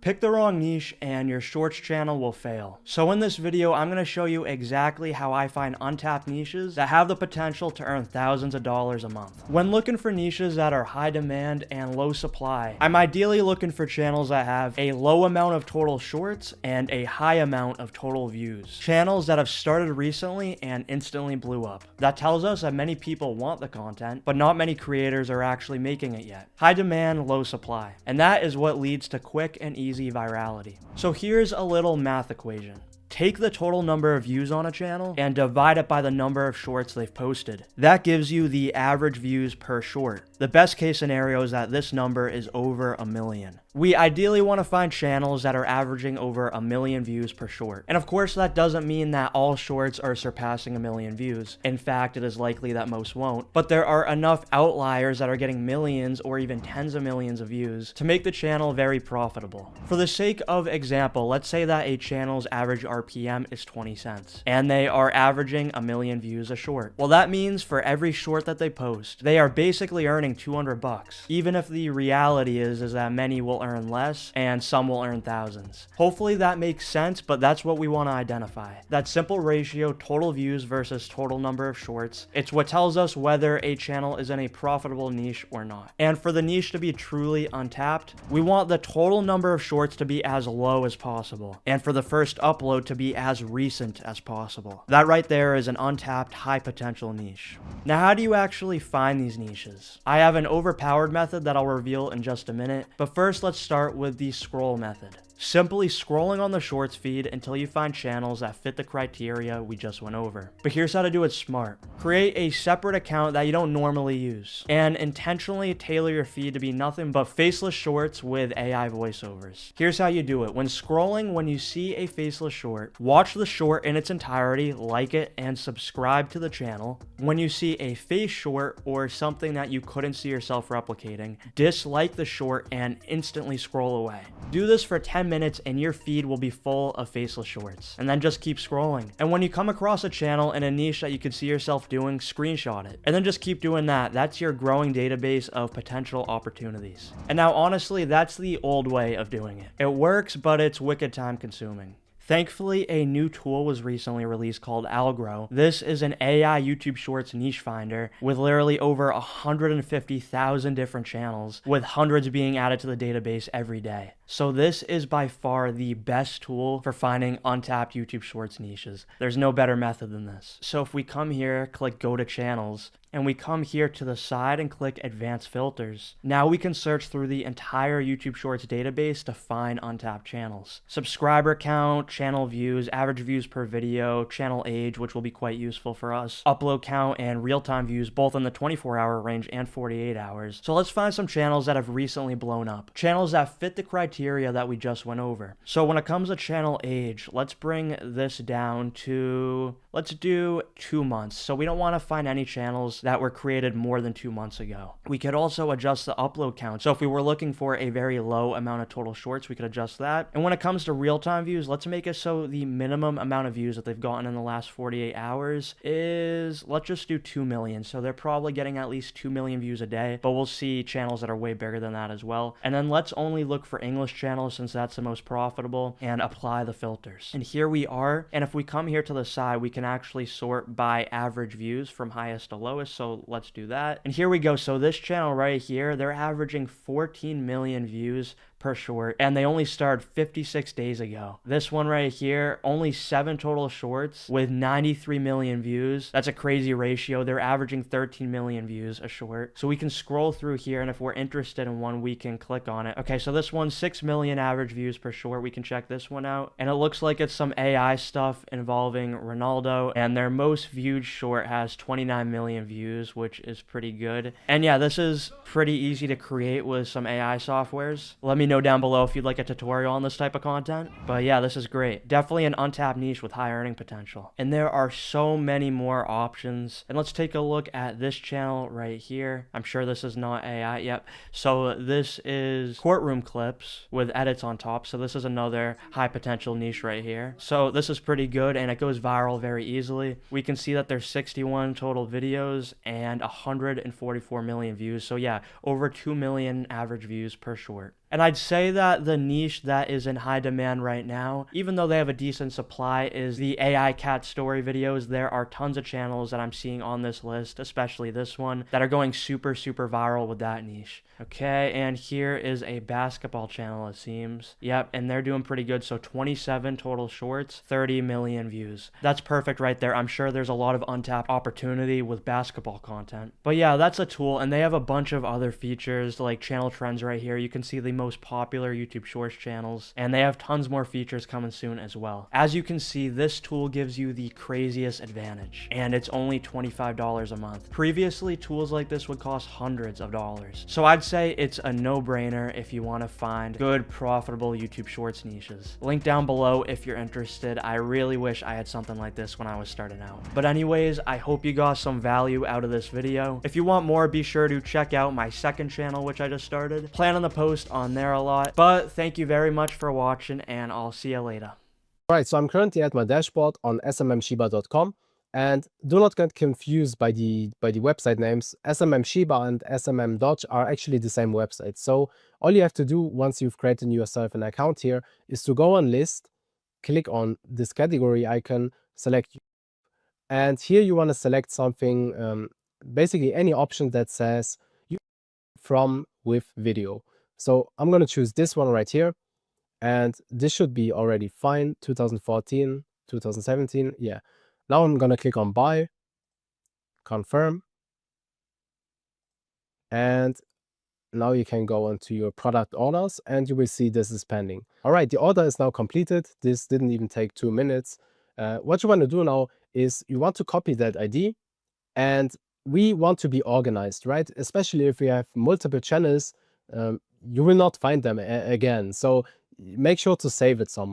Pick the wrong niche and your shorts channel will fail. So in this video, I'm going to show you exactly how I find untapped niches that have the potential to earn thousands of dollars a month. When looking for niches that are high demand and low supply, I'm ideally looking for channels that have a low amount of total shorts and a high amount of total views. Channels that have started recently and instantly blew up. That tells us that many people want the content, but not many creators are actually making it yet. High demand, low supply. And that is what leads to quick and easy virality. So here's a little math equation. Take the total number of views on a channel and divide it by the number of shorts they've posted. That gives you the average views per short. The best case scenario is that this number is over 1 million. We ideally want to find channels that are averaging over 1 million views per short. And of course, that doesn't mean that all shorts are surpassing 1 million views. In fact, it is likely that most won't. But there are enough outliers that are getting millions or even tens of millions of views to make the channel very profitable. For the sake of example, let's say that a channel's average RPM is 20 cents and they are averaging 1 million views a short. Well, that means for every short that they post, they are basically earning $200, even if the reality is that many will earn less and some will earn thousands. Hopefully that makes sense, but that's what we want to identify. That simple ratio, total views versus total number of shorts, it's what tells us whether a channel is in a profitable niche or not. And for the niche to be truly untapped, we want the total number of shorts to be as low as possible, and for the first upload to be as recent as possible. That right there is an untapped, high potential niche. Now, how do you actually find these niches? I have an overpowered method that I'll reveal in just a minute, but first let's start with the scroll method. Simply scrolling on the shorts feed until you find channels that fit the criteria we just went over. But here's how to do it smart. Create a separate account that you don't normally use and intentionally tailor your feed to be nothing but faceless shorts with AI voiceovers. Here's how you do it. When scrolling, when you see a faceless short, watch the short in its entirety, like it, and subscribe to the channel. When you see a face short or something that you couldn't see yourself replicating, dislike the short and instantly scroll away. Do this for 10 minutes and your feed will be full of faceless shorts. And then just keep scrolling. And when you come across a channel in a niche that you could see yourself doing, screenshot it. And then just keep doing that. That's your growing database of potential opportunities. And now honestly, that's the old way of doing it. It works, but it's wicked time consuming. Thankfully, a new tool was recently released called Algro. This is an AI YouTube Shorts niche finder with literally over 150,000 different channels, with hundreds being added to the database every day. So this is by far the best tool for finding untapped YouTube Shorts niches. There's no better method than this. So if we come here, click Go to Channels, and we come here to the side and click Advanced Filters. Now we can search through the entire YouTube Shorts database to find untapped channels. Subscriber count, channel views, average views per video, channel age, which will be quite useful for us, upload count, and real-time views, both in the 24-hour range and 48 hours. So let's find some channels that have recently blown up. Channels that fit the criteria that we just went over. So when it comes to channel age, let's bring this down to, let's do 2 months. So we don't want to find any channels that were created more than 2 months ago. We could also adjust the upload count. So if we were looking for a very low amount of total shorts, we could adjust that. And when it comes to real-time views, let's make it so the minimum amount of views that they've gotten in the last 48 hours is, let's just do 2 million. So they're probably getting at least 2 million views a day, but we'll see channels that are way bigger than that as well. And then let's only look for English channels since that's the most profitable and apply the filters. And here we are. And if we come here to the side, we can actually sort by average views from highest to lowest. So let's do that. And here we go. So this channel right here, they're averaging 14 million views per short, and they only started 56 days ago. This one right here, only 7 total shorts with 93 million views. That's a crazy ratio. They're averaging 13 million views a short. So we can scroll through here, and if we're interested in one, we can click on it. Okay, so this one's 6 million average views per short. We can check this one out, and it looks like it's some AI stuff involving Ronaldo, and their most viewed short has 29 million views, which is pretty good. And yeah, this is pretty easy to create with some AI softwares. Let me know down below if you'd like a tutorial on this type of content. But yeah, this is great. Definitely an untapped niche with high earning potential. And there are so many more options. And let's take a look at this channel right here. I'm sure this is not AI. Yep. So this is courtroom clips with edits on top. So this is another high potential niche right here. So this is pretty good and it goes viral very easily. We can see that there's 61 total videos and 144 million views. So yeah, over 2 million average views per short. And I'd say that the niche that is in high demand right now, even though they have a decent supply, is the AI cat story videos. There are tons of channels that I'm seeing on this list, especially this one, that are going super, super viral with that niche. Okay, and here is a basketball channel, it seems. Yep, and they're doing pretty good. So 27 total shorts, 30 million views. That's perfect right there. I'm sure there's a lot of untapped opportunity with basketball content. But yeah, that's a tool, and they have a bunch of other features like channel trends right here. You can see the most popular YouTube Shorts channels, and they have tons more features coming soon as well. As you can see, this tool gives you the craziest advantage, and it's only $25 a month. Previously, tools like this would cost hundreds of dollars. So I'd say it's a no-brainer if you want to find good, profitable YouTube Shorts niches. Link down below if you're interested. I really wish I had something like this when I was starting out. But anyways, I hope you got some value out of this video. If you want more, be sure to check out my second channel, which I just started. Plan on the post on there a lot. But thank you very much for watching, and I'll see you later. Right, so I'm currently at my dashboard on smmshiba.com, and do not get confused by the website names. SMM and SMM Dodge are actually the same website. So all you have to do once you've created yourself an account here is to go on list, click on this category icon, select, and here you want to select something, basically any option that says from with video. So I'm going to choose this one right here, and this should be already fine. 2014, 2017, yeah. Now I'm going to click on buy, confirm, and now you can go onto your product orders, and you will see this is pending. All right, the order is now completed. This didn't even take 2 minutes. What you want to do now is you want to copy that ID, and we want to be organized, right? Especially if we have multiple channels, you will not find them again. So make sure to save it somewhere.